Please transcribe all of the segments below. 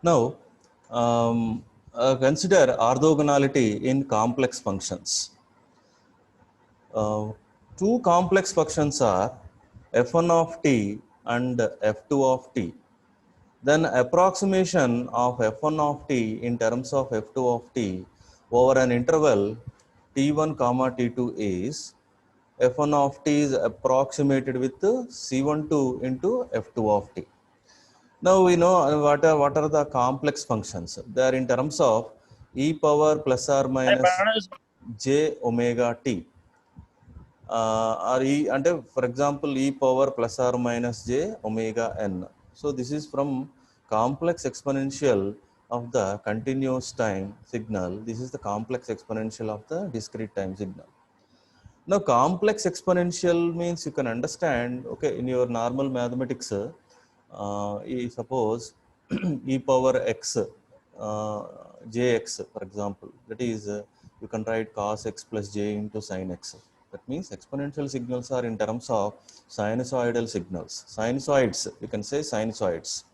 Now, consider orthogonality in complex functions. Two complex functions are f1 of t and f2 of t. Then approximation of f1 of t in terms of f2 of t over an interval t1 comma t2 is f1 of t is approximated with c12 into f2 of t. Now we know what are the complex functions. They are in terms of e power plus or minus j omega t. Or e, and for example, e power plus or minus j omega n. So this is from complex exponential of the continuous time signal. This is the complex exponential of the discrete time signal. Now complex exponential means you can understand, okay, in your normal mathematics, suppose e power x jx, for example, that is you can write cos x plus j into sin x. That means exponential signals are in terms of sinusoidal signals. Sinusoids, you can say sinusoids,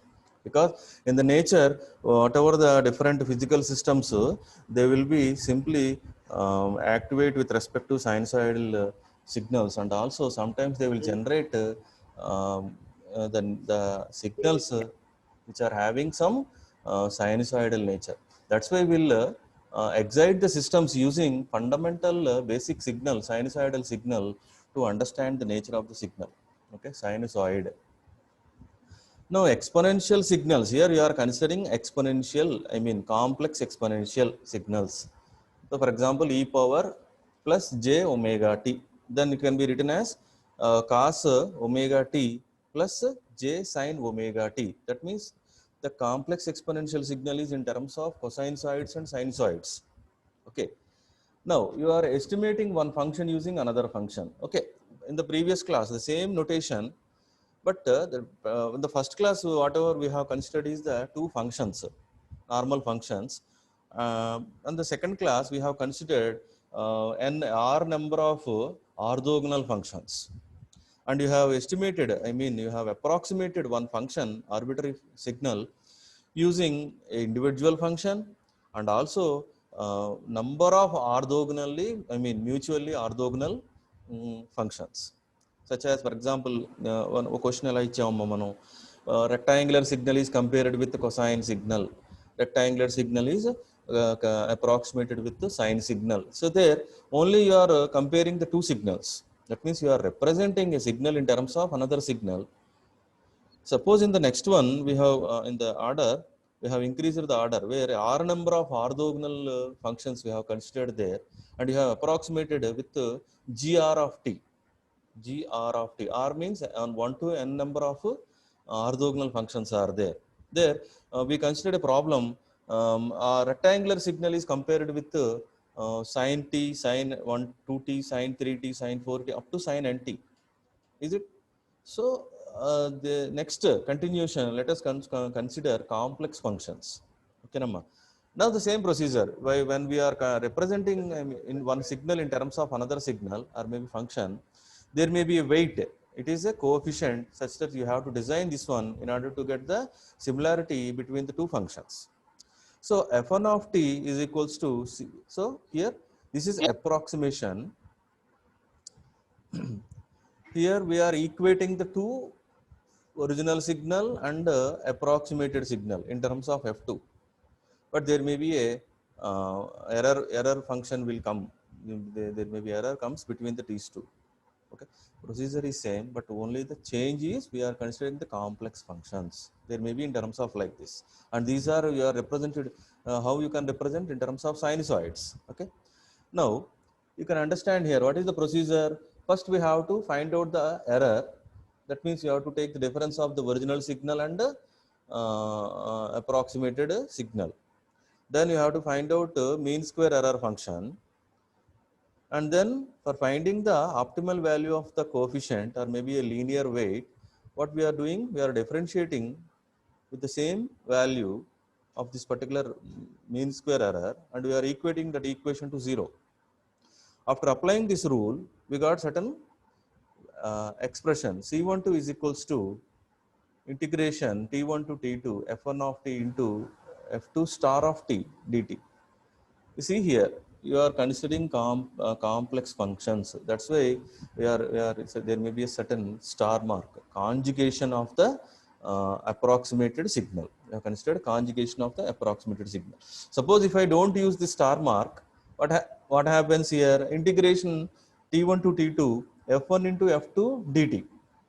because in the nature, whatever the different physical systems, they will be simply activate with respect to sinusoidal signals, and also sometimes they will generate um, the signals which are having some sinusoidal nature. That's why we'll excite the systems using fundamental basic signal, sinusoidal signal, to understand the nature of the signal. Okay, sinusoid. Now, exponential signals, here you are considering exponential, I mean complex exponential signals. So, for example, e power plus j omega t, then it can be written as cos omega t plus j sin omega t. That means the complex exponential signal is in terms of cosinusoids and sinusoids. Okay. Now, you are estimating one function using another function. Okay. In the previous class, the same notation, but in the first class, whatever we have considered is the two functions, normal functions. And the second class, we have considered n r number of orthogonal functions. And you have estimated, I mean, you have approximated one function, arbitrary signal, using an individual function, and also number of orthogonally, I mean, mutually orthogonal functions. Such as, for example, one question I rectangular signal is compared with the cosine signal. Rectangular signal is approximated with the sine signal. So there, only you are comparing the two signals. That means you are representing a signal in terms of another signal. Suppose in the next one, we have in the order, we have increased the order where r number of orthogonal functions we have considered there, and you have approximated with gr of t. Gr of t. R means on 1 to n number of orthogonal functions are there. There, we considered a problem. A rectangular signal is compared with sin t, sin 1, 2t, sin 3t, sin 4t, up to sin nt. Is it? So, the next continuation, let us consider complex functions. Okay, Namma. Now, the same procedure, when we are representing in one signal in terms of another signal or maybe function, there may be a weight. It is a coefficient such that you have to design this one in order to get the similarity between the two functions. So, f1 of t is equals to c. So, here this is approximation. Here we are equating the two original signal and approximated signal in terms of f2, but there may be a error function will come. There may be error comes between these two. Okay, procedure is same, but only the change is we are considering the complex functions. There may be in terms of like this, and these are you are represented how you can represent in terms of sinusoids. Okay, now you can understand here what is the procedure. First, we have to find out the error. That means you have to take the difference of the original signal and approximated signal. Then you have to find out mean square error function. And then for finding the optimal value of the coefficient or maybe a linear weight, what we are doing, we are differentiating with the same value of this particular mean square error, and we are equating that equation to 0. After applying this rule, we got certain expression C12 is equals to integration t1 to t2 f1 of t into f2 star of t dt. You see here, you are considering complex functions. That's why so there may be a certain star mark, conjugation of the approximated signal. You have considered conjugation of the approximated signal. Suppose if I don't use the star mark, what happens here? Integration t1 to t2 f1 into f2 dt.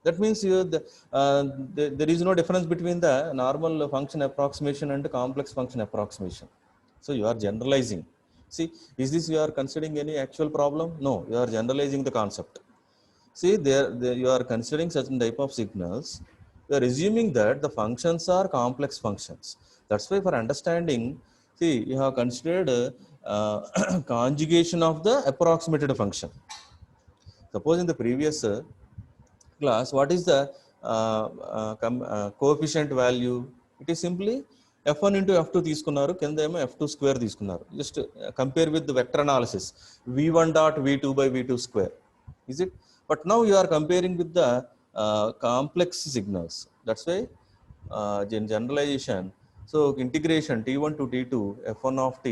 That means there is no difference between the normal function approximation and complex function approximation. So you are generalizing. See, is this you are considering any actual problem? No, you are generalizing the concept. See, there you are considering certain type of signals. You are assuming that the functions are complex functions. That's why for understanding, see, you have considered conjugation of the approximated function. Suppose in the previous class, what is the coefficient value? It is simply f1 into f2 తీసుకున్నారు, కింద ఏమో f2 square తీసుకున్నారు. Just compare with the vector analysis, v1 dot v2 by v2 square. Is it? But now you are comparing with the complex signals. That's why generalization. So integration t1 to t2 f1 of t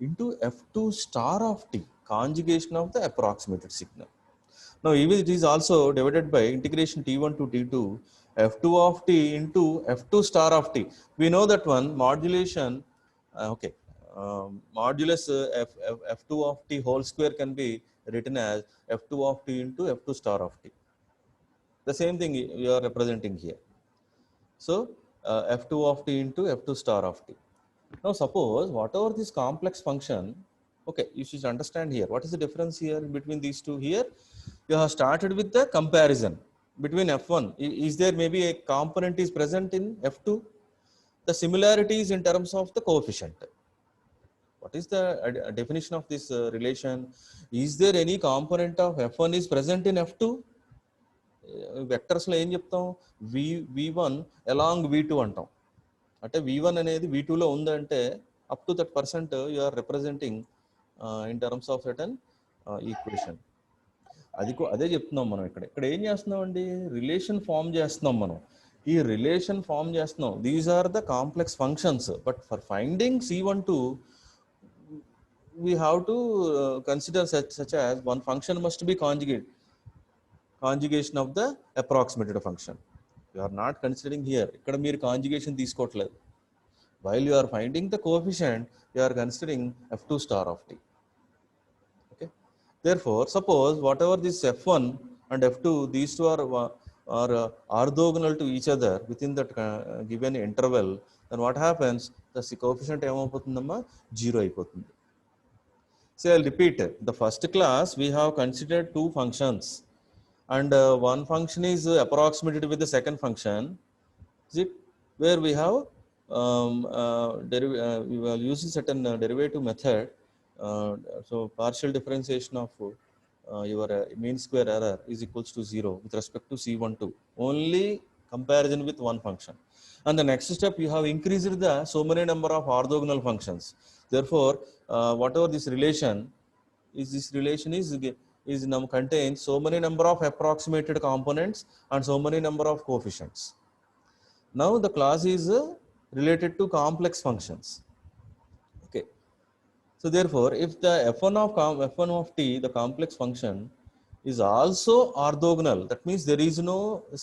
into f2 star of t, conjugation of the approximated signal. Now, even it is also divided by integration t1 to t2 f2 of t into f2 star of t. We know that one modulation, okay, modulus f2 of t whole square can be written as f2 of t into f2 star of t. The same thing you are representing here. So, f2 of t into f2 star of t. Now, suppose whatever this complex function, okay, you should understand here. What is the difference here between these two? Here, you have started with the comparison between f1. Is there maybe a component is present in f2? The similarities in terms of the coefficient. What is the definition of this relation? Is there any component of f1 is present in f2? Vectors లో ఏం చెప్తాం? v1 along v2 అంటాం. అంటే v1 అనేది v2 లో ఉందంటే up to that percent you are representing in terms of certain equation. అదే చెప్తున్నాం మనం. ఇక్కడ ఏం చేస్తున్నాం అండి? రిలేషన్ ఫామ్ చేస్తున్నాం మనం. ఈ రిలేషన్ ఫామ్ చేస్తున్నాం. These are the complex functions. But for finding C12 we have to consider such as one function must be conjugation of the approximated function. You are not considering here. ఇక్కడ మీరు conjugation తీసుకోవట్లేదు. While you are finding the coefficient, you are considering f2 star of t. Okay. Therefore, suppose whatever this f1 and f2, these two are orthogonal to each other within that given interval, then what happens? The coefficient ఏమైపోతుందమ్మా? 0 అయిపోతుంది. So I'll repeat. The first class we have considered two functions, and one function is approximated with the second function. Is it? Where we have we will use certain derivative method. So partial differentiation of your mean square error is equals to 0 with respect to C12. Only comparison with one function. And the next step, you have increased the so many number of orthogonal functions. Therefore, whatever this relation is now contains so many number of approximated components and so many number of coefficients. Now the class is related to complex functions. Okay. So therefore, if the f1 of t, the complex function, is also orthogonal, that means there is no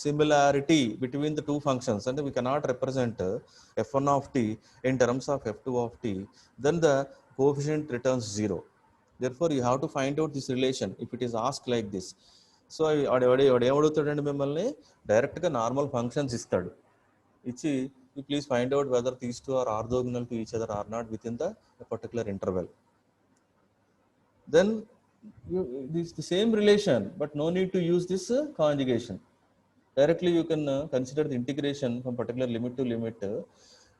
similarity between the two functions, and we cannot represent f1 of t in terms of f2 of t, then the coefficient returns 0. Therefore, you have to find out this relation if it is asked like this. So ఏమడుగుతాడండి మిమ్మల్ని? డైరెక్ట్గా normal functions ఇస్తాడు. ఇచ్చి you please find out whether these two are orthogonal to each other or not within the particular interval. Then this the same relation, but no need to use this conjugation. Directly you can consider the integration from particular limit to limit,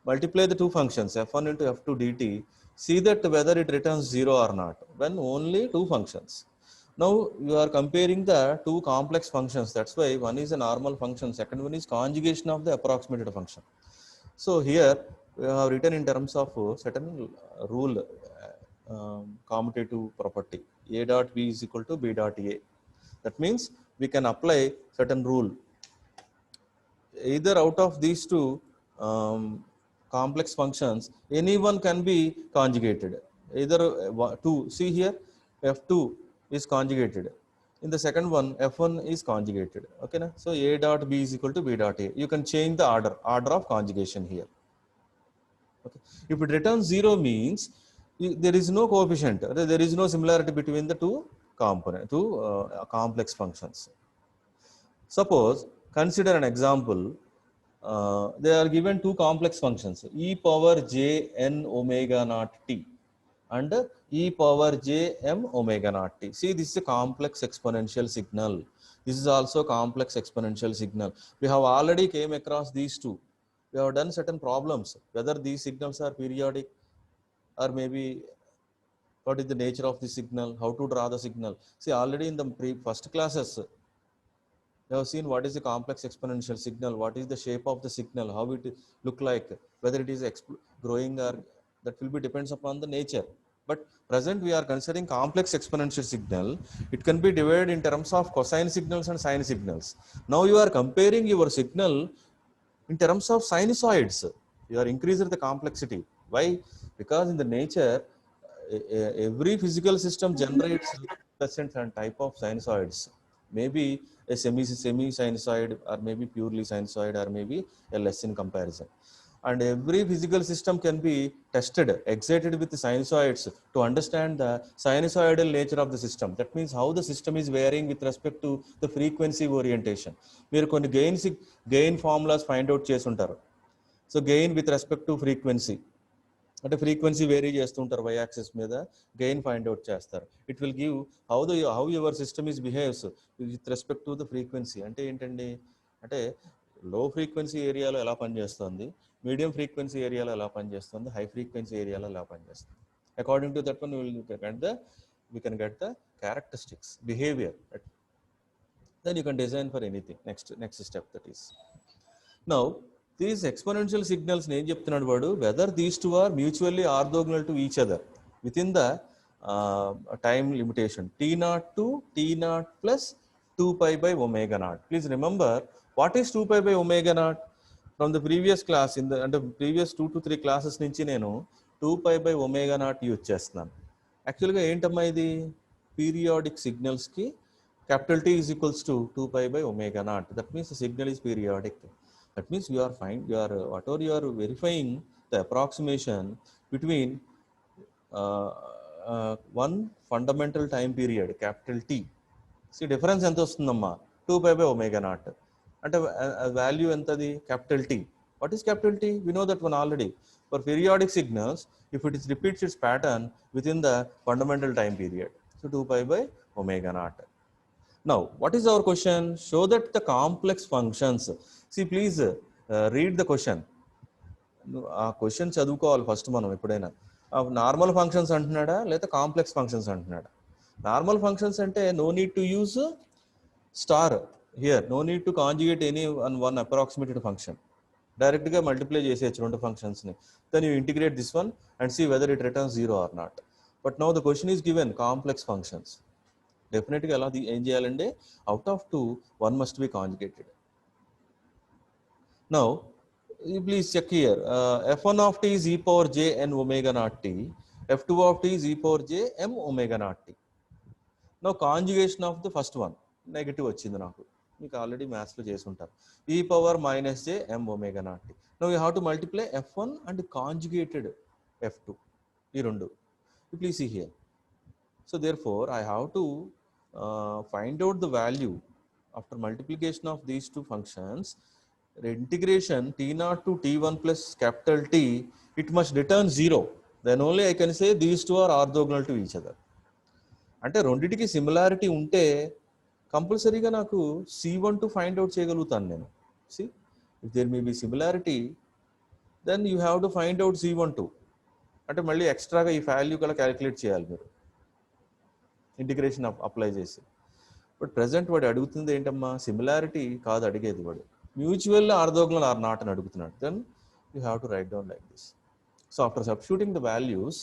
multiply the two functions f1 into f2 dt, see that whether it returns 0 or not, when only two functions. Now you are comparing the two complex functions. That's why one is a normal function, second one is conjugation of the approximated function. So here we have written in terms of certain rule, commutative property, a dot b is equal to b dot a. That means we can apply certain rule. either out of these two complex functions, any one can be conjugated. Either two, see here, f2 is conjugated. In the second one, f1 is conjugated. Okay, na? So a dot b is equal to b dot a. You can change the order of conjugation here. Okay. If it returns 0 means there is no coefficient, there is no similarity between the two complex functions. Suppose, consider an example. They are given two complex functions, e power j n omega naught t and e power j m omega naught t. See, this is a complex exponential signal. This is also complex exponential signal. We have already came across these two. We have done certain problems, whether these signals are periodic or maybe what is the nature of the signal, how to draw the signal. See, already in the first classes, you have seen what is the complex exponential signal, what is the shape of the signal, how it look like, whether it is growing or that will be depends upon the nature. But present we are considering complex exponential signal. It can be divided in terms of cosine signals and sine signals. Now you are comparing your signal in terms of sinusoids. You are increasing the complexity. Why? Because in the nature, every physical system generates certain type of sinusoids. Maybe a semi-sinusoid, or maybe purely sinusoid, or maybe a less in comparison. And every physical system can be tested, excited with the sinusoids to understand the sinusoidal nature of the system. That means how the system is varying with respect to the frequency orientation. మీరు కొన్ని gain formulas find out చేసి ఉంటారు. So gain with respect to frequency, అంటే frequency vary చేస్తుంటారు why axis మీద, gain find out చేస్తారు. It will give how your system is behaves with respect to the frequency. అంటే ఏంటండి, అంటే లో ఫ్రీక్వెన్సీ ఏరియాలో ఎలా పనిచేస్తుంది, మీడియం ఫ్రీక్వెన్సీ ఏరియాలో ఎలా పనిచేస్తుంది, హై ఫ్రీక్వెన్సీ ఏరియాలో ఎలా పనిచేస్తుంది. According to that one we can get the characteristics, behavior. Then you can design for anything. Next step, that is. Now, these exponential signals నేను చెప్తున్నాడు వాడు, whether these two are mutually orthogonal to each other within the time limitation t0 to t0 plus 2 pi by omega naught. Please remember, what is 2 pi by omega naught? From the previous class, in the previous 2 to 3 classes నుంచి నేను 2 pi by omega naught use చేస్తున్నాను. యాక్చువల్గా ఏంటమ్మా ఇది, periodic సిగ్నల్స్కి capital T is equals to 2 pi by omega naught. That means the signal is periodic. That means whatever you are verifying the approximation between one fundamental time period, capital T. See, difference ఎంత వస్తుందమ్మా, 2 pi by omega naught. అంటే value ఎంతది, capital T. What is capital T? We know that one already. For periodic signals, if it repeats its pattern within the fundamental time period, so 2 pi by omega naught. Now, what is our question? Show that the complex functions. See, please read the question. ఆ question చదువుకోవాలి first మనం ఎప్పుడైనా. Normal functions అంటున్నాడా లేదా complex functions అంటున్నాడా? Normal functions అంటే no need to use star here, no need to conjugate any one approximated function. డైరెక్ట్గా multiply చేసేయచ్చు రెండు ఫంక్షన్స్ని. Then you integrate this one and see whether it returns 0 or not. But now the question is given complex functions. డెఫినెట్గా ఎలా ఏం చేయాలంటే, out of 2 1 must be conjugated. Now please check here, f1 of t is e power j n omega naught t, f2 of t is e power j m omega naught t. Now conjugation of the first one, negative వచ్చింది నాకు, మీకు already మ్యాథ్స్లో చేసి ఉంటారు, e power minus j m omega naught t. Now you have to multiply f1 and conjugated f2, ఈ రెండు. Please see here. So therefore I have to find out the value after multiplication of these two functions. Integration t0 to t1 plus capital T, it must return 0. Then only I can say these two are orthogonal to each other. అంటే రెండింటికి similarity ఉంటే కంపల్సరీగా నాకు C12 find out చేయగలుగుతాను నేను. See, if there may be similarity, then you have to find out C12. అంటే మళ్ళీ ఎక్స్ట్రాగా ఈ వాల్యూ కూడా క్యాలిక్యులేట్ చేయాలి మీరు ఇంటిగ్రేషన్ అప్లై చేసి. బట్ ప్రజెంట్ వాడు అడుగుతుంది ఏంటమ్మా, సిమిలారిటీ కాదు అడిగేది వాడు, mutual orthogonal or not అని అడుగుతున్నాడు. Then you have to write down like this. So after substituting the values,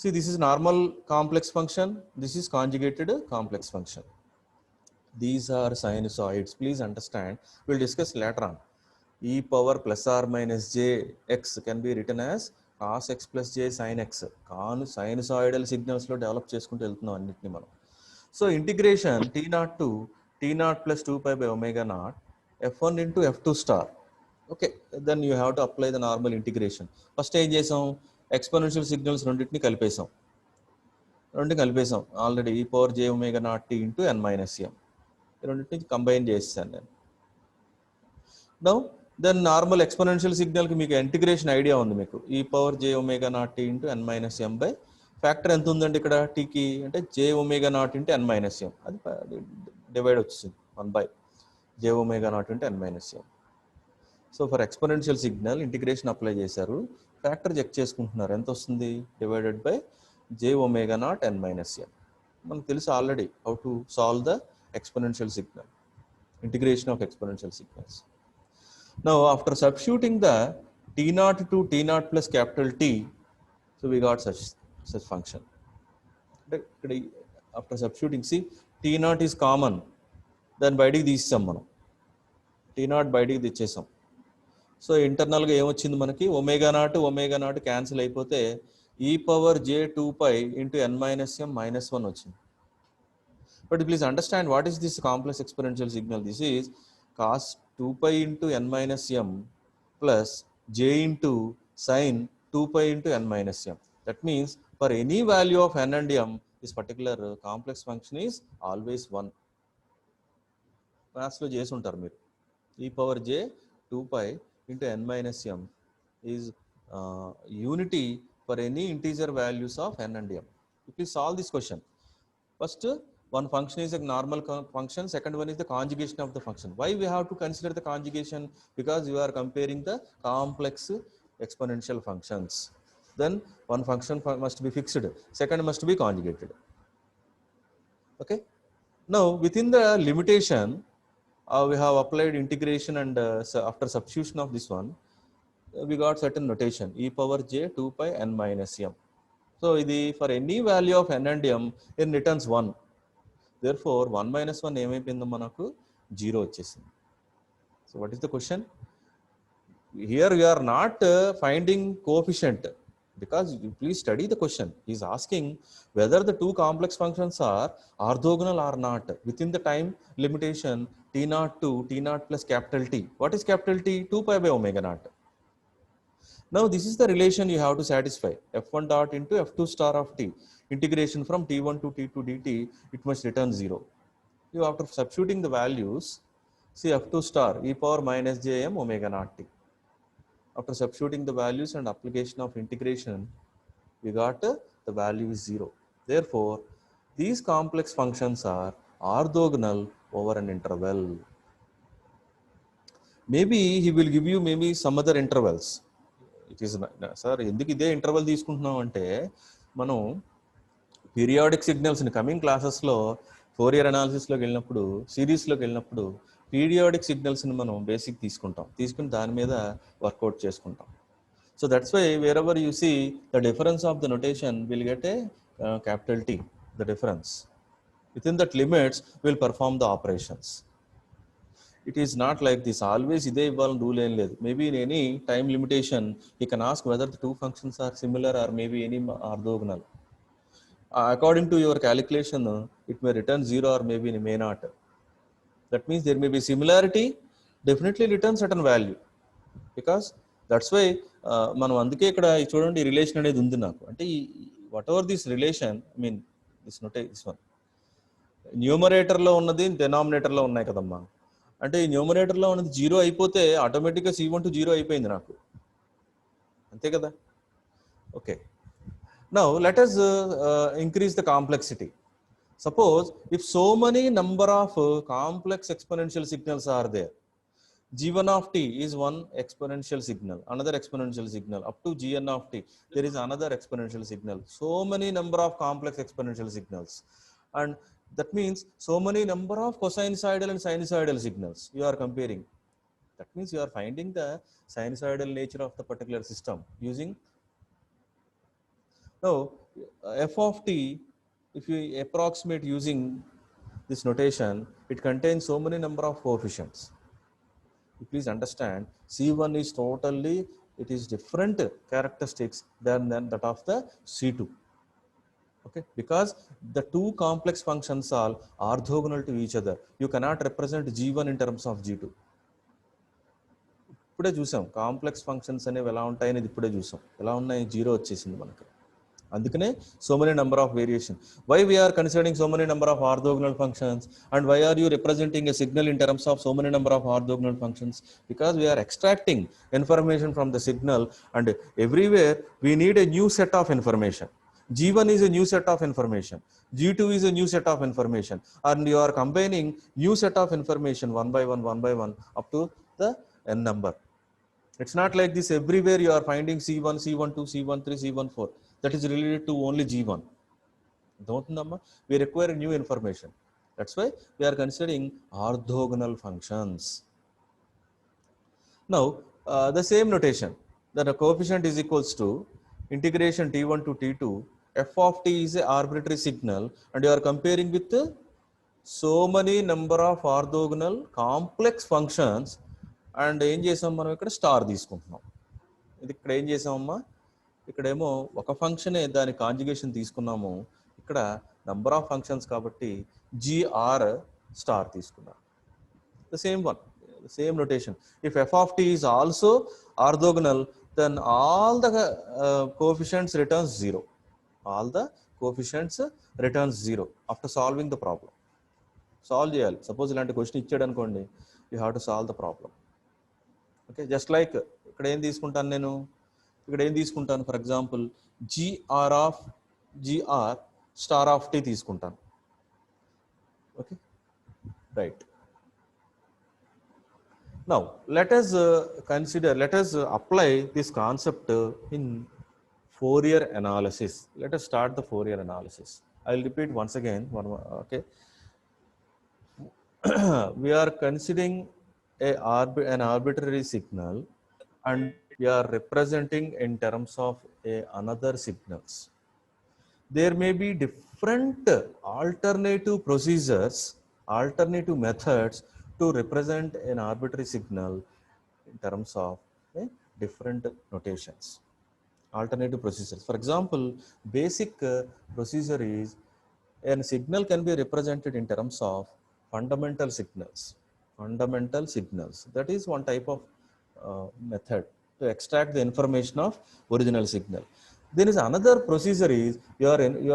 see, this is normal complex function, this is conjugated complex function. These are sinusoids. Please understand. We'll discuss later on. E power plus or minus j x can be written as cos x plus j sin x. Sinusoidal signals లో develop చేసుకుంటూ వెళ్తున్నాం అన్నిటిని మనం. So integration t naught to t naught plus 2 pi by omega naught f1 into f2 star. Okay, then you have to apply the normal integration. First ఏం చేసాం, exponential signals రెండింటిని కలిపేసాం. Already ఈ power j omega naught t into n minus m, రెండింటిని combine చేస్తాను నేను. Now then normal exponential సిగ్నల్కి మీకు ఇంటిగ్రేషన్ ఐడియా ఉంది, మీకు ఈ power j omega naught t into n minus m by factor ఎంత ఉందండి ఇక్కడ టీకి అంటే j omega naught into n minus m, అది డివైడ్ వచ్చింది 1 by j omega naught into n minus m. So for exponential signal integration apply చేశారు, factor check చేసుకుంటున్నారు ఎంత వస్తుంది, divided by j omega naught n minus m. మనకు తెలుసు already how to solve the exponential signal, integration of exponential signals. Now after substituting the t naught to t naught plus capital T, so we got such function. After substituting, see t naught is common, then బయటికి తీసేసాం మనం, t naught బయటికి తెచ్చేసాం. So ఇంటర్నల్గా ఏమొచ్చింది మనకి, omega naught cancel అయిపోతే ఈ power జే 2 pi into n minus ఎం minus 1 వచ్చింది. But please understand what is this complex exponential signal. This is cos 2 pi into n minus m plus j into sin 2 pi into n minus m. That means for any value of n and m, this particular complex function is always 1. Maths lo chesi untaru meer. E power j 2 pi into n minus m is unity for any integer values of n and m. Please solve this question. First, one function is a normal function, second one is the conjugation of the function. Why we have to consider the conjugation? Because you are comparing the complex exponential functions. Then one function must be fixed, second must be conjugated. Okay. Now within the limitation, we have applied integration and after substitution of this one, we got certain notation, e power j 2 pi n minus m. So for any value of n and m, it returns 1. Therefore 1 minus 1 ఏమైపోయిందో మనకు 0 వచ్చేసింది. So what is the question? Here you are not finding coefficient, because you please study the question. He is asking whether the two complex functions are orthogonal or not within the time limitation t naught to t naught plus capital T. What is capital T? 2 pi by omega naught. Now this is the relation you have to satisfy, f1 dot into f2 star of t. Integration from t1 to t2 dt, it must return 0. You after substituting the values, see f2 star e power minus jm omega naught t. After substituting the values and application of integration, we got the value is 0. Therefore, these complex functions are orthogonal over an interval. Maybe he will give you maybe some other intervals. It is, sir, ఎందుకు ఇదే interval తీసుకుంటున్నాం అంటే మనం periodic సిగ్నల్స్ని coming క్లాసెస్లో Fourier అనాలిసిస్లోకి వెళ్ళినప్పుడు, సిరీస్లోకి వెళ్ళినప్పుడు periodic సిగ్నల్స్ని మనం basic తీసుకుని దాని మీద వర్కౌట్ చేసుకుంటాం. So that's why wherever you see the difference of the notation will get a capital T, the difference. Within that limits will perform the operations. It is not like this, always ఇదే ఇవ్వాలని rule ఏం లేదు. Maybe in any time limitation, you can ask whether the two functions are similar or maybe any orthogonal. According to your calculation, it may return 0 or maybe it may not. That means there may be similarity, definitely return certain value. Because that's why మనం అందుకే ఇక్కడ చూడండి relation అనేది ఉంది నాకు. అంటే what ever this relation, I mean this one న్యూమరేటర్లో ఉన్నది డెనామినేటర్లో ఉన్నాయి కదమ్మా. అంటే ఈ న్యూమరేటర్లో ఉన్నది 0 అయిపోతే ఆటోమేటిక్గా C1 to 0 అయిపోయింది నాకు, అంతే కదా. Okay, now let us increase the complexity. Suppose if so many number of complex exponential signals are there, g1 of t is one exponential signal, another exponential signal, up to gn of t there is another exponential signal. So many number of complex exponential signals, and that means so many number of cosinusoidal and sinusoidal signals you are comparing. That means you are finding the sinusoidal nature of the particular system using. Now f of t, if you approximate using this notation, it contains so many number of coefficients. You please understand, C1 is totally, it is different characteristics than that of the C2. Okay, because the two complex functions are orthogonal to each other. You cannot represent G1 in terms of G2. ఇప్పుడే చూసాం complex functions అనేవి ఎలా ఉంటాయని ఇప్పుడే చూసాం. ఎలా ఉన్నాయి, zero వచ్చేసింది మనకు. అందుకనే so many number of variation. Why we are considering so many number of orthogonal functions, and why are you representing a signal in terms of so many number of orthogonal functions? Because we are extracting information from the signal, and everywhere we need a new set of information. G1 is a new set of information, G2 is a new set of information, and you are combining new set of information one by one up to the n number. It's not like this everywhere you are finding C1, C12, C13, C14. That is related to only G1. We require new information. That's why we are considering orthogonal functions. Now, the same notation, that the coefficient is equals to integration T1 to T2. F of t is an arbitrary signal, and you are comparing with so many number of orthogonal complex functions. And ఏం చేసాం మనం ఇక్కడ star తీసుకుంటున్నాం. ఇది ఇక్కడ ఏం చేసామమ్మా, ఇక్కడేమో ఒక ఫంక్షనే దాని కాంజుగేషన్ తీసుకున్నాము. ఇక్కడ నంబర్ ఆఫ్ ఫంక్షన్స్ కాబట్టి జిఆర్ స్టార్ తీసుకున్నాం. The same one, the same notation. If F of tea is also orthogonal, then all the coefficients returns zero. All the coefficients returns zero after solving the problem. Solve చేయాలి. Suppose ఇలాంటి question ఇచ్చాడు అనుకోండి, you have to solve the problem. Okay, just like ఇక్కడ ఏం తీసుకుంటాను నేను, ఇక్కడ ఏం తీసుకుంటాను, for example GR star of T తీసుకుంటాను. Okay, right. Now let us apply this concept in Fourier analysis. Let us start the Fourier analysis. I will repeat once again. Okay, we are considering an arbitrary signal, and we are representing in terms of another signals. There may be different alternative procedures, alternative methods to represent an arbitrary signal in terms of different notations. Alternative procedures. For example, basic procedure is a signal can be represented in terms of fundamental signals. Fundamental signals, that is one type of method to extract the information of original signal. There is another procedure is you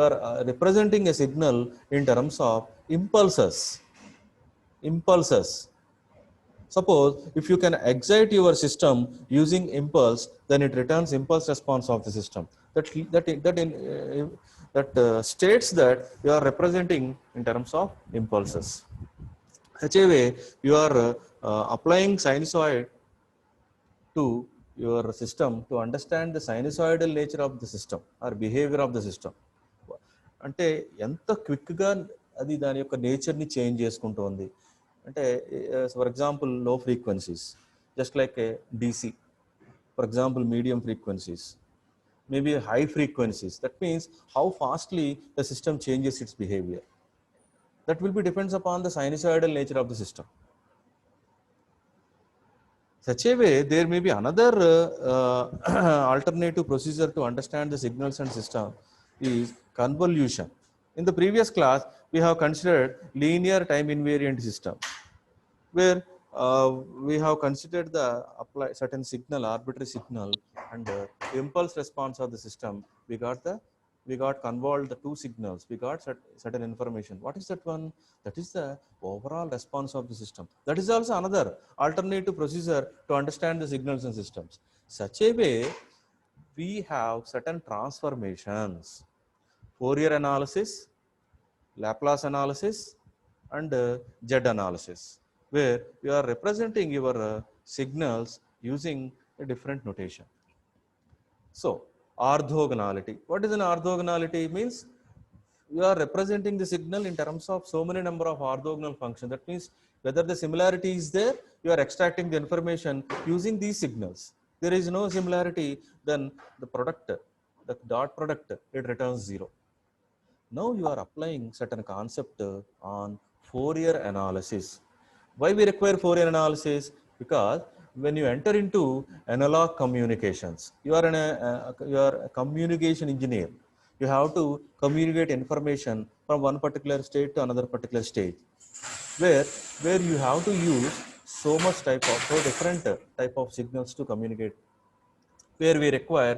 are representing a signal in terms of impulses. Suppose if you can excite your system using impulse, then it returns impulse response of the system. That states that you are representing in terms of impulses. Such a way you are applying sinusoid to your system to understand the sinusoidal nature of the system or behavior of the system. అంటే ఎంత క్విక్గా అది దాని యొక్క నేచర్ని change చేసుకుంటుంది అంటే, for example లో frequencies, just like DC, for example medium frequencies, maybe high frequencies. That means how fastly the system changes it's behaviour. That will be depends upon the sinusoidal nature of the system. Such a way, there may be another alternative procedure to understand the signals and system is convolution. In the previous class, we have considered linear time invariant system, where we have considered the apply certain signal, arbitrary signal, and impulse response of the system. We got convolved the two signals, we got certain information. What is that one? That is the overall response of the system. That is also another alternative procedure to understand the signals and systems. Such a way, we have certain transformations: Fourier analysis, Laplace analysis, and Z analysis, where you are representing your signals using a different notation. So, orthogonality. What is an orthogonality? Means you are representing the signal in terms of so many number of orthogonal functions. That means whether the similarity is there, you are extracting the information using these signals. There is no similarity, then the product, the dot product, it returns zero. Now you are applying certain concept on Fourier analysis. Why we require Fourier analysis? Because when you enter into analog communications, you are you are a communication engineer. You have to communicate information from one particular state to another particular state, where you have to use so different type of signals to communicate, where we require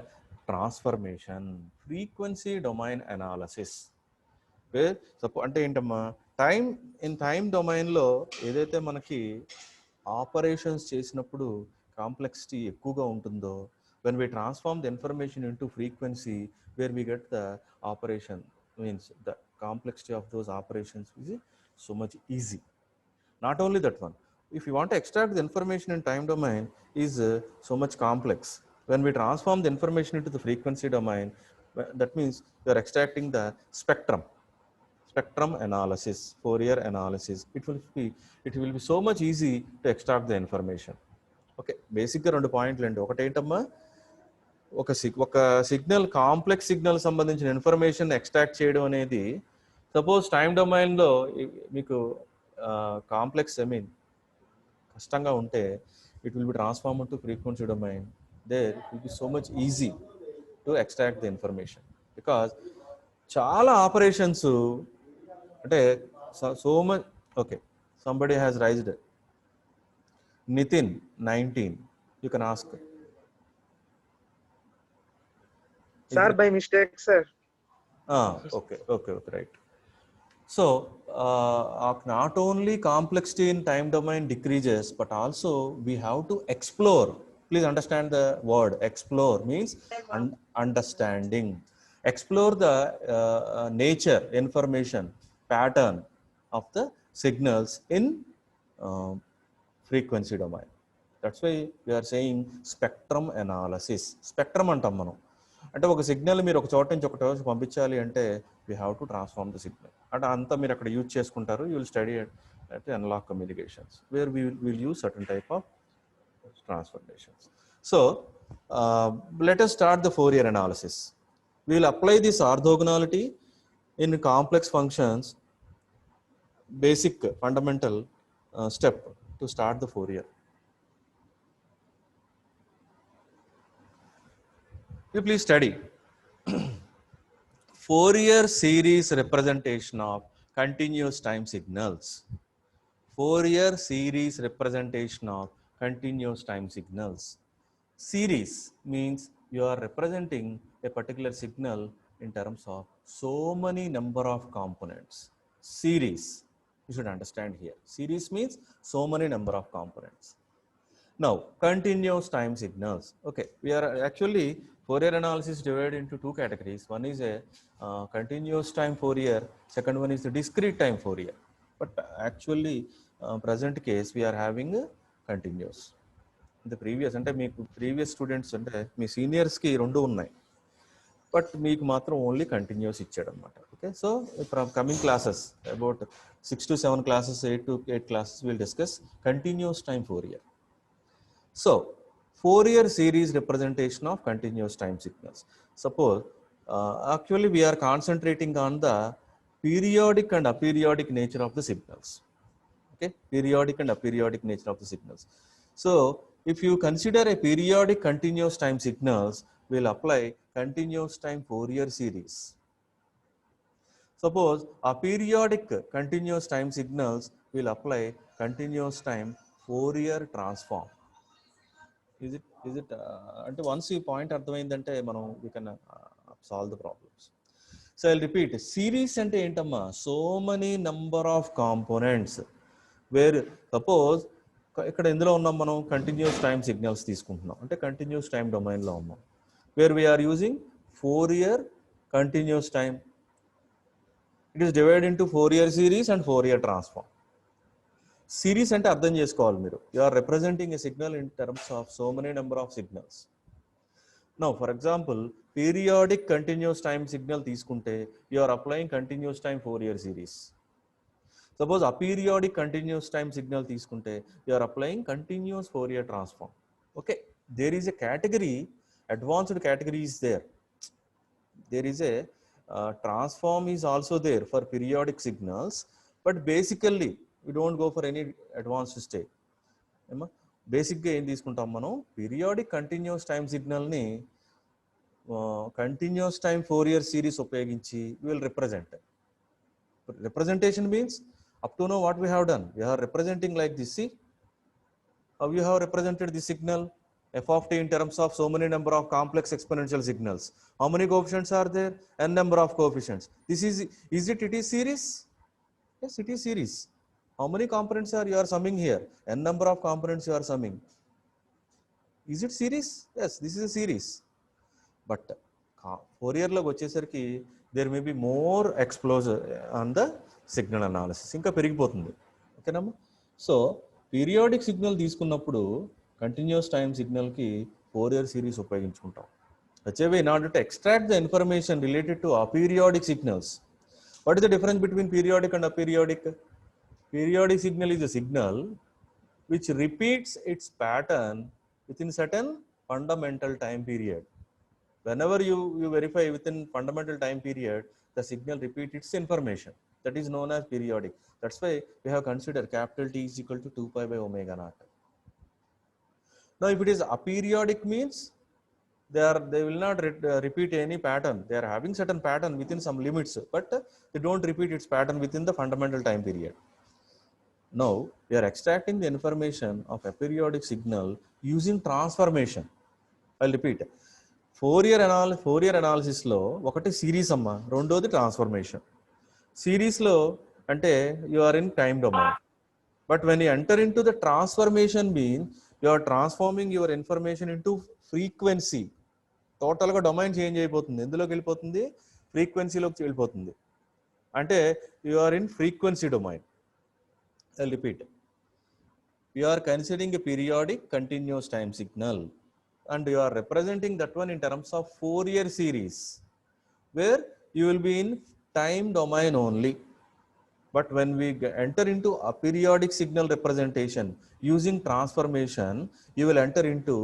transformation, frequency domain analysis. Where అంటే ఏంటమ్మా, time డొమైన్లో ఏదైతే మనకి operations చేసినప్పుడు complexity ఎక్కువగా ఉంటుందో, when we transform the information into frequency, where we get the operation, means the complexity of those operations is so much easy. Not only that one, if you want to extract the information in time domain is so much complex. When we transform the information into the frequency domain, that means you are extracting the spectrum analysis, Fourier analysis. It will be so much easy to extract the information. Okay, basically రెండు పాయింట్లు అండి. ఒకటి ఏంటమ్మా, ఒక signal, complex signal సంబంధించిన information extract చేయడం అనేది, suppose time డొమైన్లో మీకు కాంప్లెక్స్ కష్టంగా ఉంటే, it will be transform to frequency domain. There it will be so much easy to extract the information, because చాలా ఆపరేషన్స్ అంటే so much. Okay, somebody has raised. Nitin 19, you can ask. Sir, by mistake, sir. Okay, right. So not only complexity in time domain decreases, but also we have to explore. Please understand the word explore means understanding. Explore the nature, information, pattern of the signals in frequency domain. That's why we are saying spectrum analysis. Spectrum అంటాం మనం. అంటే ఒక signal మీరు ఒక చోట నుంచి ఒక చోట పంపించాలి అంటే we have to transform the signal. అంటే అంతా మీరు అక్కడ యూజ్ చేసుకుంటారు. You will study at analog communications, where we will use certain type of transformations. So let us start the Fourier analysis. We will apply this orthogonality in complex functions, basic fundamental step to start the Fourier. You please study Fourier series representation of continuous time signals. Fourier series representation of continuous time signals. Series means you are representing a particular signal in terms of so many number of components. Series, you should understand here. Series means so many number of components. Now, continuous time signals. Okay, we are actually Fourier analysis divided into two categories. One is a continuous time Fourier. Second one is the discrete time Fourier. But actually, present case we are having a continuous. The previous, అంటే మీకు previous students అంటే మీ సీనియర్స్కి రెండు ఉన్నాయి, but మీకు మాత్రం only continuous ఇచ్చాడు అనమాట. Okay, so from coming classes about 6 to 7 classes, 8 to 8 classes we'll discuss continuous time Fourier. So Fourier series representation of continuous time signals. Suppose actually we are concentrating on the periodic and aperiodic nature of the signals. Okay, periodic and aperiodic nature of the signals. So if you consider a periodic continuous time signals, we'll apply continuous time Fourier series. Suppose aperiodic continuous time signals, we'll apply continuous time Fourier transform. Is it అంటే once ఈ point అర్థమైందంటే మనం we can solve the problems. So I'll repeat, series అంటే ఏంటమ్మా, so many number of components, where suppose ఇక్కడ ఎందులో ఉన్నాం మనం, కంటిన్యూస్ టైం సిగ్నల్స్ తీసుకుంటున్నాం అంటే కంటిన్యూస్ టైం డొమైన్లో ఉన్నాం, where we are using Fourier continuous time. It is divide into Fourier series and Fourier transform. Series అంటే అర్థం చేసుకోవాలి మీరు, you are representing a signal in terms of so many number of signals. Now for example periodic continuous time signal తీసుకుంటే you are applying continuous time Fourier series. Suppose aperiodic continuous time signal తీసుకుంటే you are applying continuous Fourier transform. Okay, there is a category, advanced category is there. There is a transform is also there for periodic signals. But basically we don't go for any advanced state. బేసిక్గా ఏం తీసుకుంటాం మనం, periodic continuous time సిగ్నల్ని continuous time Fourier series ఉపయోగించి we will represent. Representation means up to now what we have done, we are representing like this. See how you have represented the signal f of t in terms of so many number of complex exponential signals. How many coefficients are there? N number of coefficients. This is it is series? Yes, it is series. How many components are you are summing here? N number of components you are summing. Is it series? Yes, this is a series. But Fourier lo వచ్చేసరికి there may be more exposure on the signal analysis. ఇంకా పెరిగిపోతుంది. ఓకేనమ్మా. So periodic signal తీసుకున్నప్పుడు continuous time సిగ్నల్కి Fourier series ఉపయోగించుకుంటాం. వచ్చేవి in order to extract the information related to aperiodic signals. What is the difference between periodic and aperiodic? Periodic signal is a signal which repeats its pattern within certain fundamental time period. Whenever you verify within fundamental time period, the signal repeats its information. That is known as periodic. That's why we have considered capital T is equal to 2 pi by omega naught. Now, if it is aperiodic means they will not repeat any pattern. They are having certain pattern within some limits, but they don't repeat its pattern within the fundamental time period. Now, we are extracting the information of a periodic signal using transformation. I'll repeat. Fourier analysis లో ఒకటి series అమ్మా, రెండోది transformation. సిరీస్లో అంటే you are in time domain, but when you enter into the transformation mean you are transforming your information into frequency. టోటల్గా domain change అయిపోతుంది. ఎందులోకి వెళ్ళిపోతుంది? ఫ్రీక్వెన్సీలోకి వెళ్ళిపోతుంది. అంటే you are in frequency domain. I'll repeat. You are considering a periodic continuous time signal and you are representing that one in terms of Fourier series where you will be in time domain only. But when we enter into a periodic signal representation using transformation, you will enter into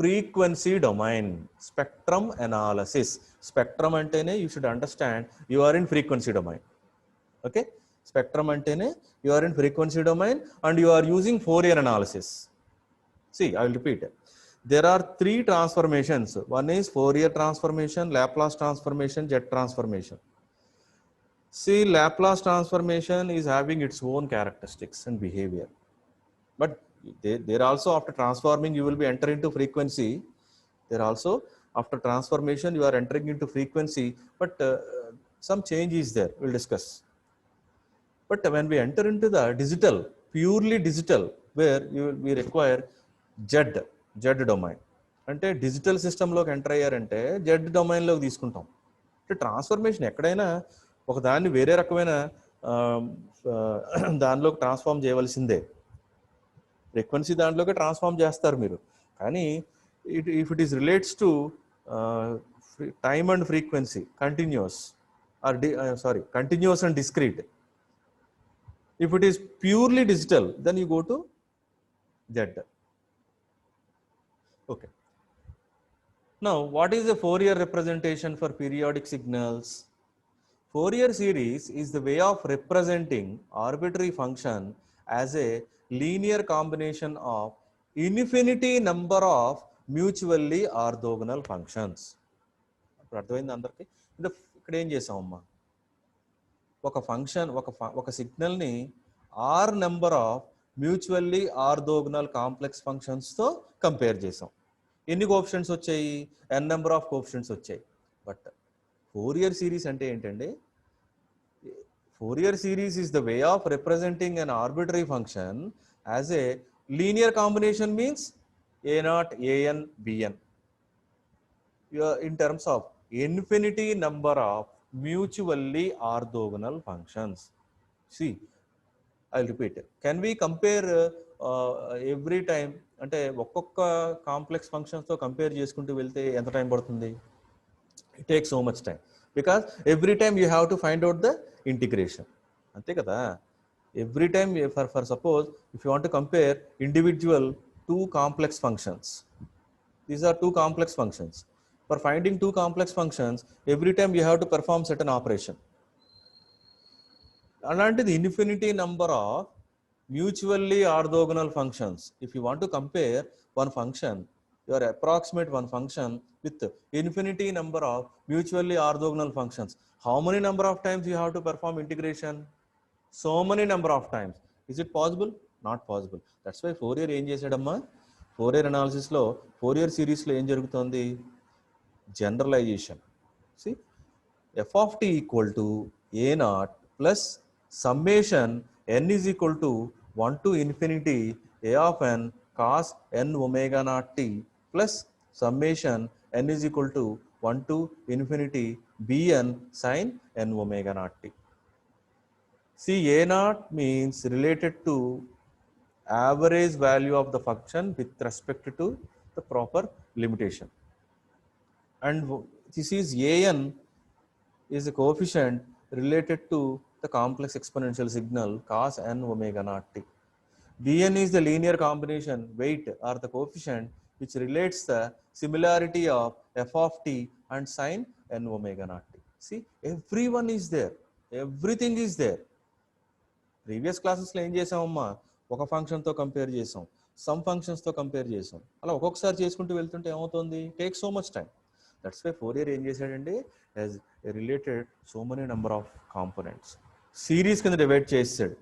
frequency domain. Spectrum analysis. Spectrum antene you should understand you are in frequency domain. Okay? Spectrum antene you are in frequency domain and you are using Fourier analysis. See, I will repeat. There are three transformations. One is Fourier transformation, Laplace transformation, jet transformation. See, Laplace transformation is having its own characteristics and behavior. But there also after transforming you will be entering into frequency. There also after transformation you are entering into frequency, but some change is there. We'll discuss. But when we enter into the digital, purely digital, where we require Z domain. అంటే digital సిస్టంలోకి enter అయ్యారంటే Z డొమైన్లోకి తీసుకుంటాం. అంటే transformation ఎక్కడైనా ఒక దాన్ని వేరే రకమైన దానిలోకి ట్రాన్స్ఫార్మ్ చేయవలసిందే. ఫ్రీక్వెన్సీ దాంట్లోకి ట్రాన్స్ఫార్మ్ చేస్తారు మీరు. కానీ if it is relates to time and frequency, continuous and discrete. If it is purely digital, then you go to Z. Okay. Now, what is the Fourier representation for periodic signals? Fourier series is the way of representing arbitrary function as a linear combination of infinity number of mutually orthogonal functions. అర్థమైంది అందరికి? ఇక్కడ ఏం చేసామమ్మా, ఒక function ఒక సిగ్నల్ని or number of mutually orthogonal complex ఫంక్షన్స్తో compare చేసాం. ఎన్ని కోఎఫిషియెంట్స్ వచ్చాయి? ఎన్ నెంబర్ ఆఫ్ కోఎఫిషియెంట్స్ వచ్చాయి. బట్ ఫోరియర్ సిరీస్ అంటే ఏంటండి? Fourier series is the way of representing an arbitrary function as a linear combination means a0 an bn in terms of infinity number of mutually orthogonal functions. See, I'll repeat. Can we compare every time? అంటే ఒక్కొక్క complex ఫంక్షన్స్తో compare చేసుకుంటూ వెళ్తే ఎంత time పడుతుంది? It take so much time because every time you have to find out the integration. అంతే కదా? Every time for suppose if you want to compare individual two complex functions, these are two complex functions. For finding two complex functions, every time you have to perform certain operation. అలాంటిది infinity number of mutually orthogonal functions. If you want to compare one function, your approximate one function with infinity number of mutually orthogonal functions, how many number of times you have to perform integration? So many number of times. Is it possible? Not possible. That's why Fourier ఏం చేశాడమ్మా, Fourier analysis లో Fourier series లో ఏం జరుగుతుంది, generalization. See, f of t equal to a naught plus summation n is equal to 1 to infinity a of n cos n omega naught t plus summation n is equal to 1 to infinity bn sin n omega naught t. See, a naught means related to average value of the function with respect to the proper limitation, and this is an is a coefficient related to the complex exponential signal cos n omega naught t. Bn is the linear combination weight or the coefficient which relates the similarity of f of t and sin n omega naught t. See, everyone is there, everything is there. Previous క్లాసెస్లో ఏం చేసామమ్మా, ఒక ఫంక్షన్తో compare చేసాం, some ఫంక్షన్స్తో compare చేసాం, అలా ఒక్కొక్కసారి చేసుకుంటూ వెళ్తుంటే ఏమవుతుంది, take so much time. That's why Fourier ఏం చేశాడంటే as related so many number of components series కింద డివైడ్ చేసాడు.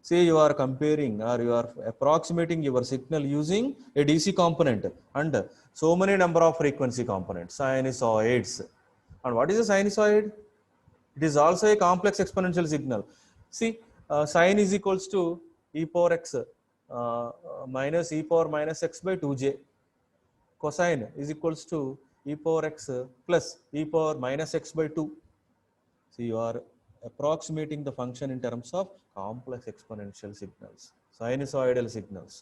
Say you are comparing or you are approximating your signal using a DC component and so many number of frequency components, sinusoids. And what is a sinusoid? It is also a complex exponential signal. See, sine is equals to e power x minus e power minus x by 2j. Cosine is equals to e power x plus e power minus x by 2. So you are approximating the function in terms of complex exponential signals, sinusoidal signals.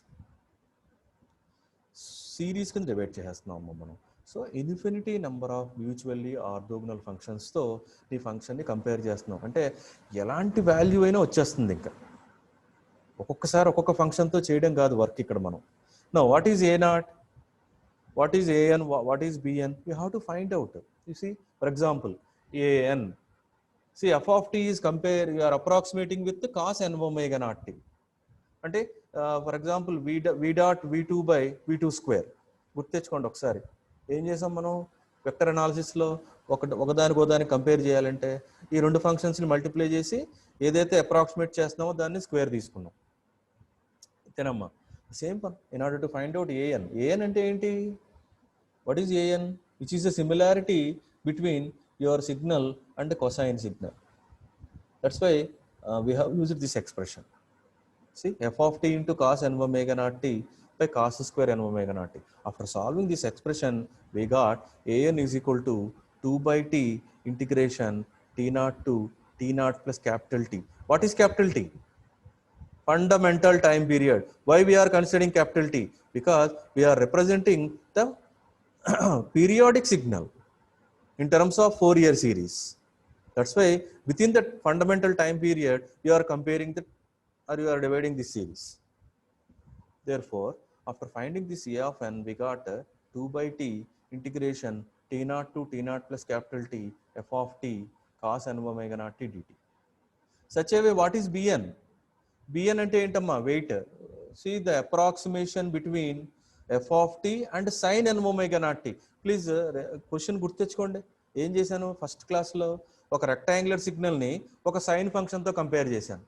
Series కింద divide చేస్తున్నాము మనం. So infinity number of mutually orthogonal ఫంక్షన్స్తో ఈ ఫంక్షన్ని compare చేస్తున్నాం అంటే ఎలాంటి value అయినా వచ్చేస్తుంది. ఇంకా ఒక్కొక్కసారి ఒక్కొక్క ఫంక్షన్తో చేయడం కాదు వర్క్ ఇక్కడ మనం. Know what is a not, what is an, what is bn, you have to find out. You see, for example, an, see f of t is compare, you are approximating with the cos n omega naught t. అంటే for example v dot v2 by v2 square గుర్తెచ్చుకోండి. ఒకసారి ఏం చేసాం మనం vector అనాలిసిస్లో, ఒకదానికి compare చేయాలంటే ఈ రెండు ఫంక్షన్స్ని మల్టిప్లై చేసి ఏదైతే అప్రాక్సిమేట్ చేస్తున్నామో దాన్ని స్క్వేర్ తీసుకున్నాం, అంతేనమ్మా. సేమ్ పని in order to find out an. an అంటే ఏంటి, what is an, which is a similarity between your signal and the cosine signal. That's why we have used this expression. See, f of t into cos n omega naught t by cos square n omega naught t. After solving this expression, we got an is equal to 2 by t integration t naught to t naught plus capital T. What is capital T? Fundamental time period. Why we are considering capital T? Because we are representing the periodic signal in terms of Fourier series. That's why within that fundamental time period, you are comparing the, or you are dividing this series. Therefore, after finding this a of n, we got 2 by t integration t naught to t naught plus capital T f of t cos n omega naught t dt. Such a way, what is bn? bn ante entamma, weight. See the approximation between f of t and sin n omega naught t. Please question గుర్తెచ్చుకోండి. ఏం చేశాను first క్లాస్లో, ఒక rectangular సిగ్నల్ని ఒక sign ఫంక్షన్తో compare చేశాను.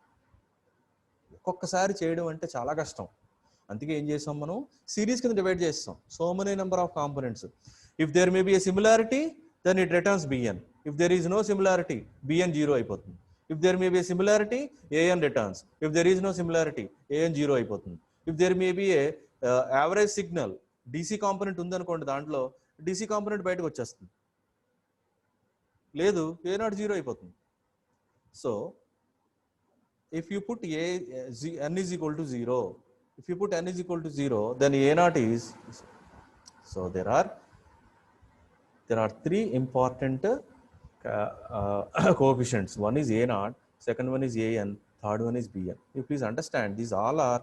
ఒక్కొక్కసారి చేయడం అంటే చాలా కష్టం, అందుకే ఏం చేసాం మనం సిరీస్ కింద డివైడ్ చేస్తాం. So many number of components. If there may be a similarity then it returns bn. If there is no similarity bn 0 అయిపోతుంది. If there may be a similarity an returns. If there is no similarity an 0 అయిపోతుంది. If there may be a average signal DC component ఉందనుకోండి, దాంట్లో DC component బయటకు వచ్చేస్తుంది, లేదు a0 0 అయిపోతుంది. So if you put n is equal to 0, if you put n is equal to 0, then a0 is, so there are three important coefficients. One is a0, second one is an, third one is bn. You please understand, these all are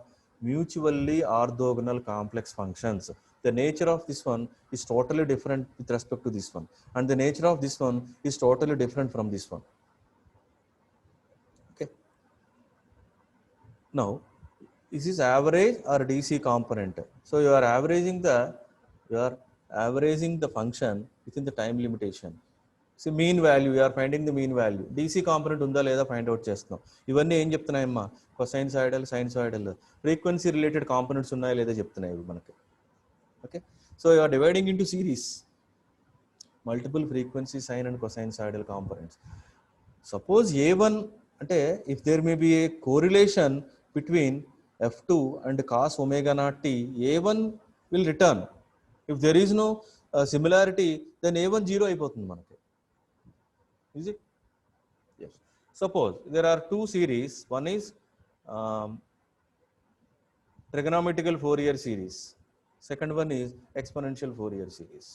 mutually orthogonal complex functions. The nature of this one is totally different with respect to this one, and the nature of this one is totally different from this one. Okay. Now, this is average or DC component. So you are averaging the function within the time limitation. So mean value, you are finding the mean value. DC component unda leda find out చేస్తున్నాం. ఇవన్నీ ఏం చెప్తున్నాయమ్మా, cosinusoidal sinusoidal frequency related components ఉన్నాయా లేదా చెప్తున్నాయి ఇవి మనకి. Okay, so you are dividing into series multiple frequency sine and cosinusoidal components. Suppose A1 అంటే if there may be a correlation between F2 and cos omega naught t, A1 will return. If there is no similarity, then A1 0 అయిపోతుంది మనకి. Is it? Yes. Suppose there are two series. One is trigonometrical Fourier series. Second one is exponential Fourier series.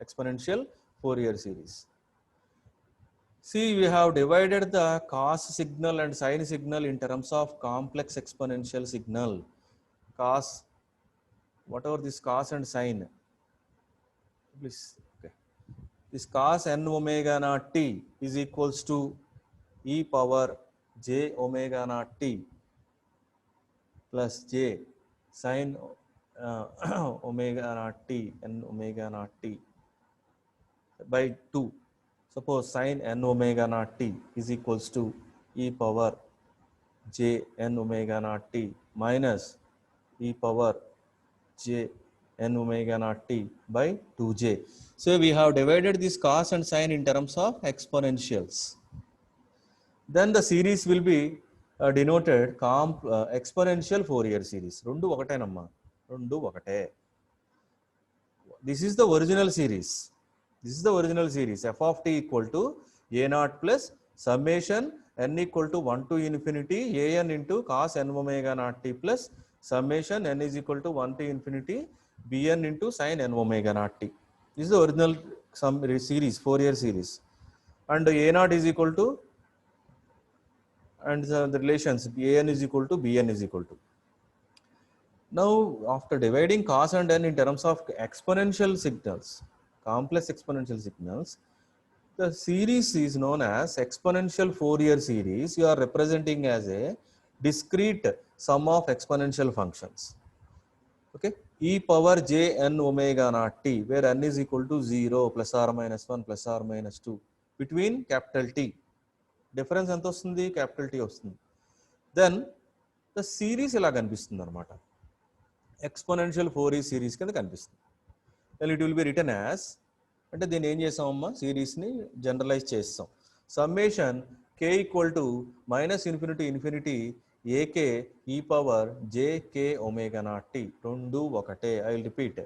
Exponential Fourier series. See, we have divided the cos signal and sine signal in terms of complex exponential signal. Cos, whatever this cos and sine, please. Okay. This cos n omega naught t is equals to e power j omega naught t plus j sine omega naught t n omega naught t by 2. Suppose sin n omega naught t is equals to e power j n omega naught t minus e power j n omega naught t by 2j. So we have divided this cos and sine in terms of exponentials. Then the series will be denoted exponential Fourier series. Rundu okatenamma, rundu okate. This is the original series. This is the original series. F of t equal to a naught plus summation n equal to 1 to infinity an into cos n omega naught t plus summation n is equal to 1 to infinity bn into sin n omega naught t. This is the original series, Fourier series. And a naught is equal to, and the relations an is equal to bn is equal to. Now, after dividing cos and n in terms of exponential signals, complex exponential signals, the series is known as exponential Fourier series. You are representing as a discrete sum of exponential functions. Okay, e power j n omega naught t, where n is equal to 0 plus or minus 1 plus or minus 2 between capital T. Difference ఎంత వస్తుంది, capital T వస్తుంది. Then the series ఇలా కనిపిస్తుంది అన్నమాట, exponential Fourier series కింద కనిపిస్తుంది. Then it will be written as, అంటే దీన్ని ఏం చేసామమ్మా, సిరీస్ని జనరలైజ్ చేస్తాం. Summation k equal to minus infinity infinity a k e power j k omega naught t, రెండు ఒకటే. I will repeat,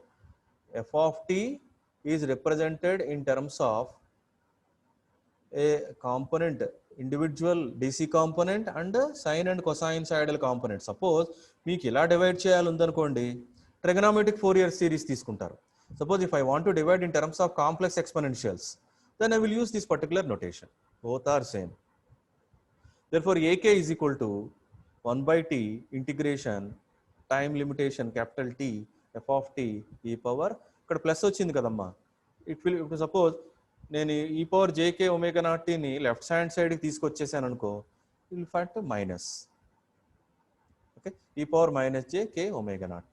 f of tea is represented in terms of a component, individual DC component and sine and cosinusoidal component. Suppose మీకు ఇలా divide చేయాలి ఉందనుకోండి, trigonometric Fourier series తీసుకుంటారు. Suppose if I want to divide in terms of complex exponentials, then I will use this particular notation. Both are same. Therefore, ak is equal to 1 by t integration time limitation capital T f of t e power, ఇక్కడ plus వచ్చింది కదమ్మా, it will, ఇప్పుడు suppose నేను e power j k omega naught టీని left hand సైడ్కి తీసుకొచ్చేసాను అనుకో, it will find minus. Okay, e power minus j k omega naught.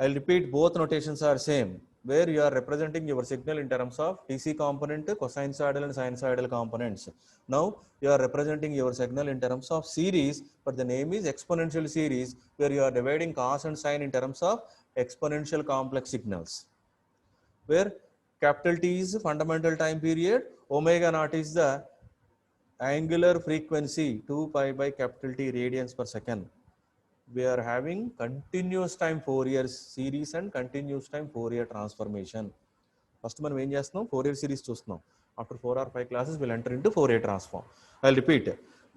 I'll repeat, both notations are same, where you are representing your signal in terms of DC component, cosinusoidal and sinusoidal components. Now you are representing your signal in terms of series, but the name is exponential series, where you are dividing cos and sine in terms of exponential complex signals, where capital T is fundamental time period, omega naught is the angular frequency, 2 pi by capital T radians per second. We are having continuous time Fourier series and continuous time Fourier transformation. First మనం ఏం చేస్తున్నాం, Fourier series చూస్తున్నాం. After 4 or 5 classes we'll enter into Fourier transform. I'll repeat,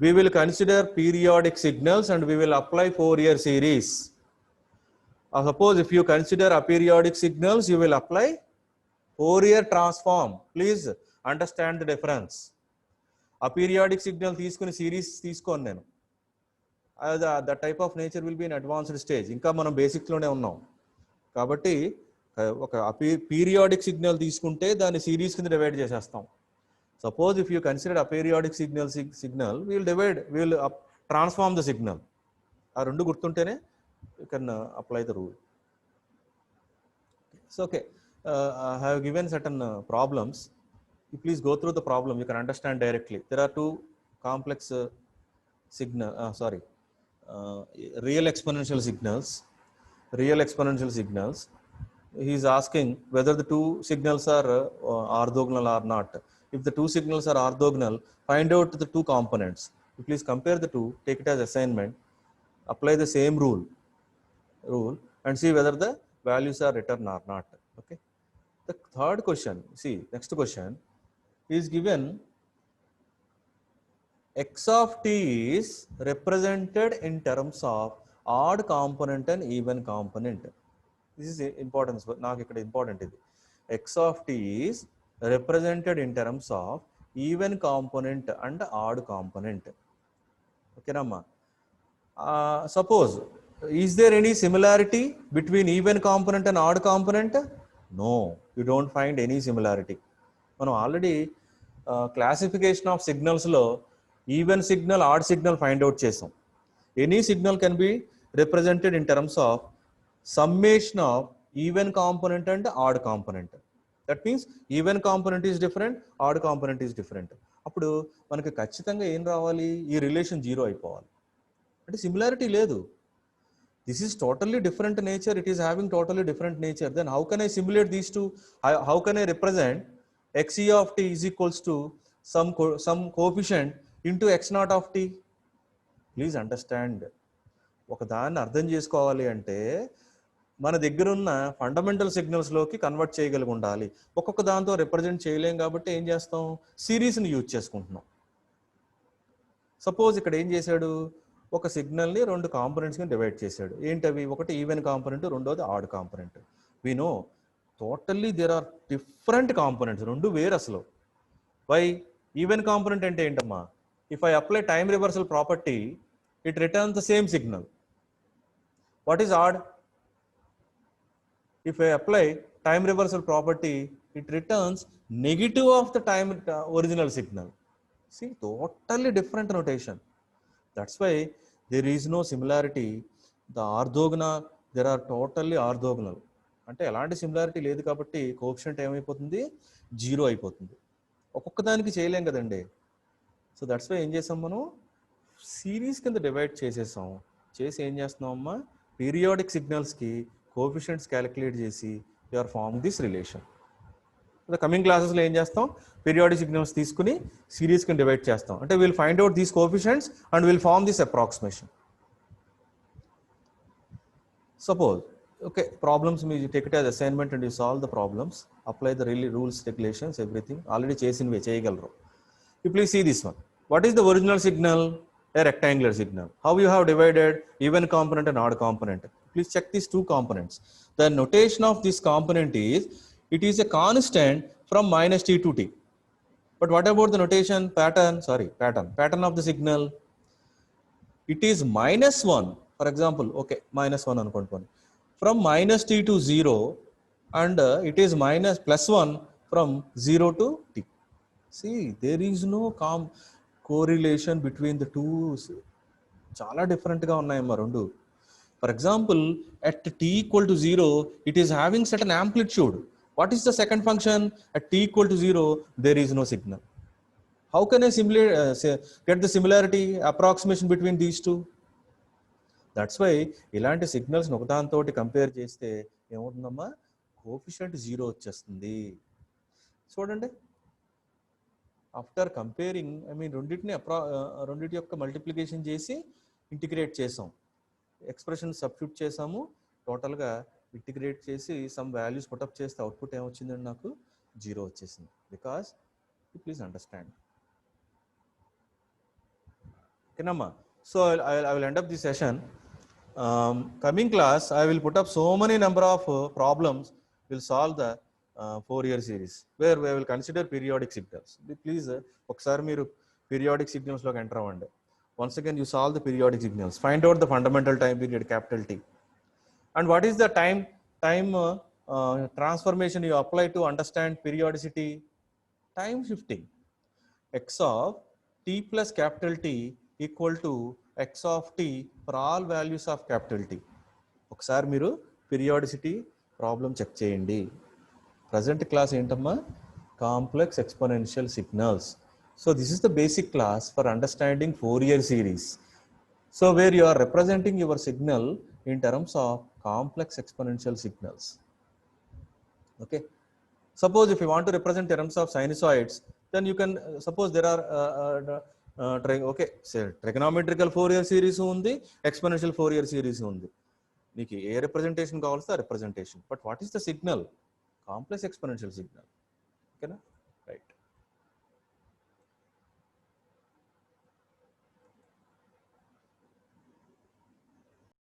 we will consider periodic signals and we will apply Fourier series. Suppose if you consider aperiodic signals, you will apply Fourier transform. Please understand the difference. Aperiodic signal తీసుకుని series తీసుకోను నేను, that type of nature will be in advanced stage. ఇంకా మనం బేసిక్స్లోనే ఉన్నాం కాబట్టి ఒక periodic signal తీసుకుంటే దాన్ని సిరీస్ కింద డివైడ్ చేసేస్తాం. Suppose if you consider aperiodic signal we will transform the signal. ఆ రెండు గుర్తుంటేనే you can apply the rule. So okay, I have given certain problems. You please go through the problem, you can understand directly. There are two complex real exponential signals. He is asking whether the two signals are orthogonal or not. If the two signals are orthogonal, find out the two components. You please compare the two, take it as assignment, apply the same rule and see whether the values are returned or not. Okay. The third question, see, next question is given x of t is represented in terms of odd component and even component. This is important. Now important is x of t is represented in terms of even component and odd component. Okay, Nama. Suppose, is there any similarity between even component and odd component? No, you don't find any similarity. మనం already classification of సిగ్నల్స్లో even signal odd signal find out చేసాం. Any signal can be represented in terms of summation of even component and odd component. That means even component is different, odd component is different. అప్పుడు మనకి ఖచ్చితంగా ఏం రావాలి, ఈ relation zero అయిపోవాలి. అంటే similarity లేదు. This is totally different nature, it is having totally different nature. Then how can I simulate these two? How can I represent xe of t is equals to some coefficient into x naught of t? Please understand. ఒక దాన్ని అర్థం చేసుకోవాలి అంటే మన దగ్గర ఉన్న fundamental సిగ్నల్స్లోకి convert చేయగలిగి ఉండాలి. ఒక్కొక్క దాంతో రిప్రజెంట్ చేయలేం కాబట్టి ఏం చేస్తాం, సిరీస్ని యూజ్ చేసుకుంటున్నాం. సపోజ్ ఇక్కడ ఏం చేశాడు, ఒక సిగ్నల్ని రెండు కాంపోనెంట్స్గా డివైడ్ చేశాడు. ఏంటవి, ఒకటి ఈవెన్ కాంపోనెంట్, రెండోది odd component. We know totally there are different components, రెండు వేరు అసలు. వై? ఈవెన్ కాంపోనెంట్ అంటే ఏంటమ్మా, if I apply time reversal property it returns the same signal. What is odd? If I apply time reversal property, it returns negative of the time original signal. See, totally different notation. That's why there is no similarity. The orthogonal, there are totally orthogonal. అంటే ఎలాంటి similarity లేదు కాబట్టి coefficient ఏమైపోతుంది, zero అయిపోతుంది. ఒక్కొక్క దానికి చేయలేం కదండి. సో దట్స్ వై ఏం చేసాం, మనం సిరీస్ కింద డివైడ్ చేసేసాం. చేసి ఏం చేస్తున్నాం అమ్మా, పీరియాడిక్ సిగ్నల్స్కి కోఎఫిషియంట్స్ క్యాలిక్యులేట్ చేసి you are form this relation. Coming క్లాసెస్లో ఏం చేస్తాం, పీరియాడిక్ సిగ్నల్స్ తీసుకుని సిరీస్ కింద డివైడ్ చేస్తాం. అంటే will find out these coefficients and will form this approximation. Suppose okay, problems you take it as assignment and you solve the problems, apply the really rules, regulations, everything already చేసినవే చేయగలరు. You please see this one. What is the original signal? A rectangular signal. How you have divided even component and odd component? Please check these two components. The notation of this component is, it is a constant from minus t to t. But what about the notation pattern of the signal? It is minus 1, for example, okay, minus 1 అనుకోండి, from minus t to 0, and it is minus plus 1 from 0 to t. See, there is no correlation between the two. చాలా డిఫరెంట్గా ఉన్నాయమ్మా రెండు. For example, at t equal to 0, it is having certain amplitude. What is the second function? At t equal to 0, there is no signal. How can I get the similarity, approximation between these two? That's why ఇలాంటి సిగ్నల్స్ని ఒకదానితో compare చేస్తే ఏమవుతుందమ్మా, coefficient zero వచ్చేస్తుంది. చూడండి, after comparing, I mean రెండింటి యొక్క multiplication చేసి integrate చేసాం, ఎక్స్ప్రెషన్ సబ్స్టిట్యూట్ చేసాము, టోటల్గా ఇంటిగ్రేట్ చేసి సమ్ వాల్యూస్ పుటప్ చేస్తే అవుట్పుట్ ఏమొచ్చిందండి, నాకు జీరో వచ్చేసింది. Because you please understand. ఓకేనమ్మా. So I will end up this session. Coming class, I will put up so many number of problems. We'll solve the 4-year series where we will consider periodic signals. Please, ఒకసారి మీరు periodic signals లోకి enter అవ్వండి. Once again, you solve the periodic signals. Find out the fundamental time period, capital T. And what is the time transformation you apply to understand periodicity? Time shifting. X of t plus capital T equal to x of t for all values of capital T. ఒకసారి మీరు periodicity problem check చేయండి. Present class ఏంటమ్మా? Complex exponential signals. So this is the basic class for understanding Fourier series. So where you are representing your signal in terms of complex exponential signals. Okay. Suppose if you want to represent terms of sinusoids, then you can suppose there are okay, say trigonometrical Fourier series undi, exponential Fourier series undi. Niki a representation kavalsa representation. But what is the signal? Complex exponential signal. Okay na?